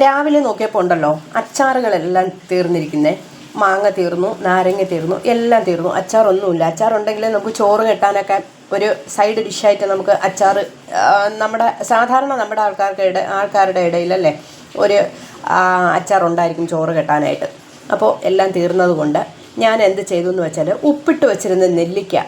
രാവിലെ നോക്കിയപ്പോൾ ഉണ്ടല്ലോ അച്ചാറുകളെല്ലാം തീർന്നിരിക്കുന്നത്. മാങ്ങ തീർന്നു, നാരങ്ങ തീർന്നു, എല്ലാം തീർന്നു. അച്ചാറൊന്നുമില്ല. അച്ചാറുണ്ടെങ്കിൽ നമുക്ക് ചോറ് കെട്ടാനൊക്കെ ഒരു സൈഡ് ഡിഷായിട്ട് നമുക്ക് അച്ചാർ സാധാരണ നമ്മുടെ ആൾക്കാരുടെ ഇടയിലല്ലേ ഒരു അച്ചാറുണ്ടായിരിക്കും ചോറ് കെട്ടാനായിട്ട്. അപ്പോൾ എല്ലാം തീർന്നത് കൊണ്ട് ഞാൻ എന്ത് ചെയ്തു എന്ന് വെച്ചാൽ ഉപ്പിട്ട് വെച്ചിരുന്ന നെല്ലിക്ക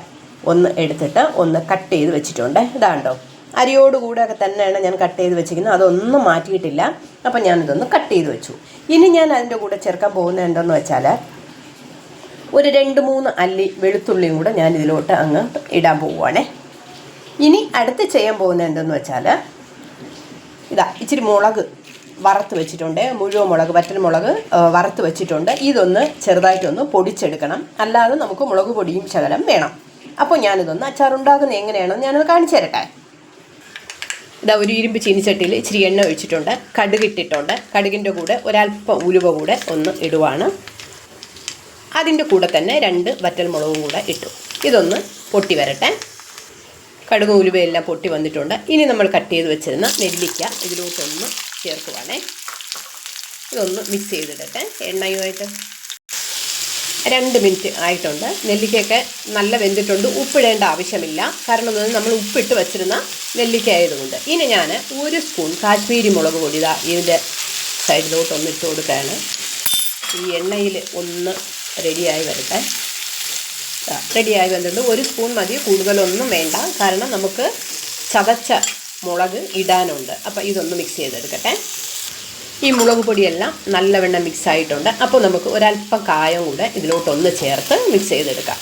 ഒന്ന് എടുത്തിട്ട് ഒന്ന് കട്ട് ചെയ്ത് വെച്ചിട്ടുണ്ട്. ഇതാണ്ടോ, അരിയോടുകൂടെയൊക്കെ തന്നെയാണ് ഞാൻ കട്ട് ചെയ്ത് വെച്ചിരിക്കുന്നത്. അതൊന്നും മാറ്റിയിട്ടില്ല. അപ്പം ഞാനിതൊന്ന് കട്ട് ചെയ്ത് വെച്ചു. ഇനി ഞാൻ അതിൻ്റെ കൂടെ ചേർക്കാൻ പോകുന്നത് എന്തെന്ന് വെച്ചാൽ ഒരു 2-3 അല്ലി വെളുത്തുള്ളിയും കൂടെ ഞാൻ ഇതിലോട്ട് അങ്ങ് ഇടാൻ പോവുകയാണേ. ഇനി അടുത്ത് ചെയ്യാൻ പോകുന്നത് എന്തെന്ന് വെച്ചാൽ ഇച്ചിരി മുളക് വറുത്ത് വെച്ചിട്ടുണ്ട്. മുഴുവൻ മുളക്, വറ്റൽ മുളക് വറുത്ത് വെച്ചിട്ടുണ്ട്. ഇതൊന്ന് ചെറുതായിട്ടൊന്ന് പൊടിച്ചെടുക്കണം. അല്ലാതെ നമുക്ക് മുളക് പൊടിയും ശകലം വേണം. അപ്പോൾ ഞാനിതൊന്ന് അച്ചാറുണ്ടാക്കുന്നത് എങ്ങനെയാണെന്ന് ഞാനത് കാണിച്ചു തരട്ടെ. ഒരു ഇരുമ്പ് ചീനിച്ചട്ടിയിൽ ഇച്ചിരി എണ്ണ ഒഴിച്ചിട്ടുണ്ട്, കടുകിട്ടിട്ടുണ്ട്. കടുകിൻ്റെ കൂടെ ഒരല്പം ഉലുവ കൂടെ ഒന്ന് ഇടുവാണ്. അതിൻ്റെ കൂടെ തന്നെ 2 വറ്റൽ മുളകും കൂടെ ഇട്ടു. ഇതൊന്ന് പൊട്ടി വരട്ടെ. കടുകും ഉലുവയെല്ലാം പൊട്ടി വന്നിട്ടുണ്ട്. ഇനി നമ്മൾ കട്ട് ചെയ്ത് വെച്ചിരുന്ന നെല്ലിക്ക ഇതിലോട്ടൊന്ന് ചേർക്കുവാണേ. ഇതൊന്ന് മിക്സ് ചെയ്തിടട്ടെ എണ്ണയുമായിട്ട്. 2 മിനിറ്റ് ആയിട്ടുണ്ട്. നെല്ലിക്കയൊക്കെ നല്ല വെന്തിട്ടുണ്ട്. ഉപ്പിടേണ്ട ആവശ്യമില്ല, കാരണം നമ്മൾ ഉപ്പിട്ട് വെച്ചിരുന്ന നെല്ലിക്ക ആയതുകൊണ്ട്. ഇനി ഞാൻ 1 സ്പൂൺ കാശ്മീരി മുളക് പൊടി ഇതിൻ്റെ സൈഡിലോട്ടൊന്ന് ഇട്ട് കൊടുക്കുകയാണ്. ഈ എണ്ണയിൽ ഒന്ന് റെഡിയായി വരട്ടെ. റെഡിയായി വന്നിട്ടുണ്ട്. 1 സ്പൂൺ മതി, കൂടുതലൊന്നും വേണ്ട, കാരണം നമുക്ക് ചതച്ച മുളക് ഇടാനുണ്ട്. അപ്പോൾ ഇതൊന്ന് മിക്സ് ചെയ്തെടുക്കട്ടെ. ഈ മുളക് പൊടിയെല്ലാം നല്ലവണ്ണം മിക്സ് ആയിട്ടുണ്ട്. അപ്പോൾ നമുക്ക് ഒരല്പം കായം കൂടെ ഇതിലോട്ടൊന്ന് ചേർത്ത് മിക്സ് ചെയ്തെടുക്കാം.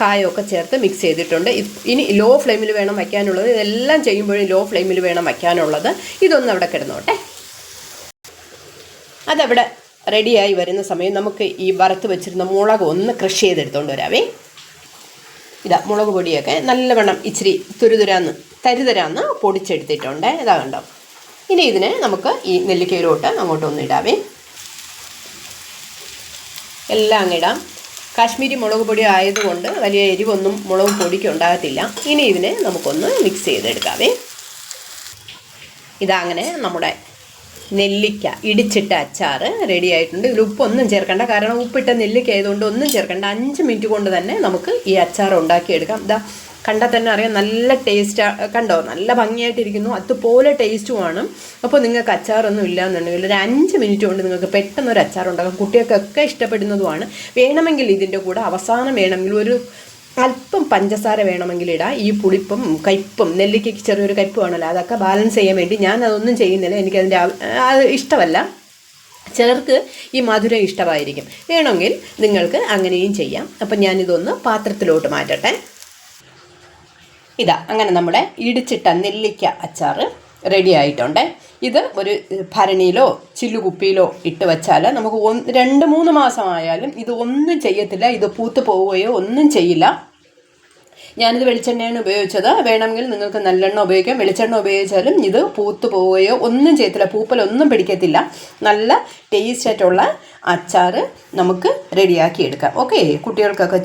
കായമൊക്കെ ചേർത്ത് മിക്സ് ചെയ്തിട്ടുണ്ട്. ഇനി ലോ ഫ്ലെയിമിൽ വേണം വയ്ക്കാനുള്ളത്. ഇതെല്ലാം ചെയ്യുമ്പോഴും ലോ ഫ്ലെയിമിൽ വേണം വയ്ക്കാനുള്ളത്. ഇതൊന്നും അവിടെ കിടന്നോട്ടെ. അതവിടെ റെഡിയായി വരുന്ന സമയം നമുക്ക് ഈ വറുത്ത് വെച്ചിരുന്ന മുളക് ഒന്ന് ക്രഷ് ചെയ്തെടുത്തുകൊണ്ട് വരാവേ. മുളക് പൊടിയൊക്കെ നല്ലവണ്ണം ഇച്ചിരി തരിതരാന്ന് പൊടിച്ചെടുത്തിട്ടുണ്ട്. ഇതാ കണ്ടോ. ഇനി ഇതിനെ നമുക്ക് ഈ നെല്ലിക്കയിലോട്ട് അങ്ങോട്ടൊന്ന് ഇടാവേ. എല്ലാം അങ്ങിടാം. കാശ്മീരി മുളക് പൊടി ആയതുകൊണ്ട് വലിയ എരിവൊന്നും മുളക് പൊടിക്ക് ഉണ്ടാകത്തില്ല. ഇനി ഇതിനെ നമുക്കൊന്ന് മിക്സ് ചെയ്തെടുക്കാവേ. അങ്ങനെ നമ്മുടെ നെല്ലിക്ക ഇടിച്ചിട്ട അച്ചാർ റെഡി ആയിട്ടുണ്ട്. ഇതിൽ ഉപ്പൊന്നും ചേർക്കണ്ട, കാരണം ഉപ്പിട്ട നെല്ലിക്ക ആയതുകൊണ്ട് ഒന്നും ചേർക്കണ്ട. 5 മിനിറ്റ് കൊണ്ട് തന്നെ നമുക്ക് ഈ അച്ചാർ ഉണ്ടാക്കിയെടുക്കാം. കണ്ടാൽ തന്നെ അറിയാം, നല്ല ടേസ്റ്റ്. കണ്ടോ, നല്ല ഭംഗിയായിട്ടിരിക്കുന്നു, അതുപോലെ ടേസ്റ്റുമാണ്. അപ്പോൾ നിങ്ങൾക്ക് അച്ചാറൊന്നും ഇല്ലയെന്നുണ്ടെങ്കിൽ ഒരു 5 മിനിറ്റ് കൊണ്ട് നിങ്ങൾക്ക് പെട്ടെന്നൊരു അച്ചാർ ഉണ്ടാക്കാം. കുട്ടികൾക്കൊക്കെ ഇഷ്ടപ്പെടുന്നതുമാണ്. വേണമെങ്കിൽ ഇതിൻ്റെ കൂടെ അവസാനം വേണമെങ്കിൽ ഒരു അല്പം പഞ്ചസാര വേണമെങ്കിൽ ഇടാം. ഈ പുളിപ്പും കയ്പും, നെല്ലിക്കയ്ക്ക് ചെറിയൊരു കയ്പ് വേണമല്ലോ, അതൊക്കെ ബാലൻസ് ചെയ്യാൻ വേണ്ടി ഞാൻ അതൊന്നും ചെയ്യുന്നില്ല. എനിക്കതിൻ്റെ ഇഷ്ടമല്ല. ചിലർക്ക് ഈ മധുരം ഇഷ്ടമായിരിക്കും. വേണമെങ്കിൽ നിങ്ങൾക്ക് അങ്ങനെയും ചെയ്യാം. അപ്പം ഞാനിതൊന്ന് പാത്രത്തിലോട്ട് മാറ്റട്ടെ. അങ്ങനെ നമ്മുടെ ഇടിച്ചിട്ട നെല്ലിക്ക അച്ചാർ റെഡി ആയിട്ടുണ്ട്. ഇത് ഒരു ഭരണിയിലോ ചില്ലുകുപ്പിയിലോ ഇട്ട് വെച്ചാൽ നമുക്ക് 2-3 മാസമായാലും ഇത് ഒന്നും ചെയ്യത്തില്ല. ഇത് പൂത്ത് പോവുകയോ ഒന്നും ചെയ്യില്ല. ഞാനിത് വെളിച്ചെണ്ണയാണ് ഉപയോഗിച്ചത്. വേണമെങ്കിൽ നിങ്ങൾക്ക് നല്ലെണ്ണ ഉപയോഗിക്കാം. വെളിച്ചെണ്ണ ഉപയോഗിച്ചാലും ഇത് പൂത്ത് പോവുകയോ ഒന്നും ചെയ്യത്തില്ല, പൂപ്പലൊന്നും പിടിക്കത്തില്ല. നല്ല ടേസ്റ്റ് ആയിട്ടുള്ള അച്ചാർ നമുക്ക് റെഡിയാക്കി എടുക്കാം. ഓക്കെ, കുട്ടികൾക്കൊക്കെ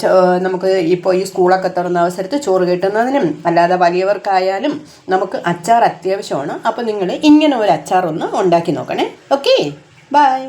നമുക്ക് ഇപ്പോൾ ഈ സ്കൂളൊക്കെ തുറന്ന അവസരത്ത് ചോറ് കിട്ടുന്നതിനും അല്ലാതെ വലിയവർക്കായാലും നമുക്ക് അച്ചാർ അത്യാവശ്യമാണ്. അപ്പോൾ നിങ്ങൾ ഇങ്ങനെ ഒരു അച്ചാറൊന്ന് ഉണ്ടാക്കി നോക്കണേ. Okay, by.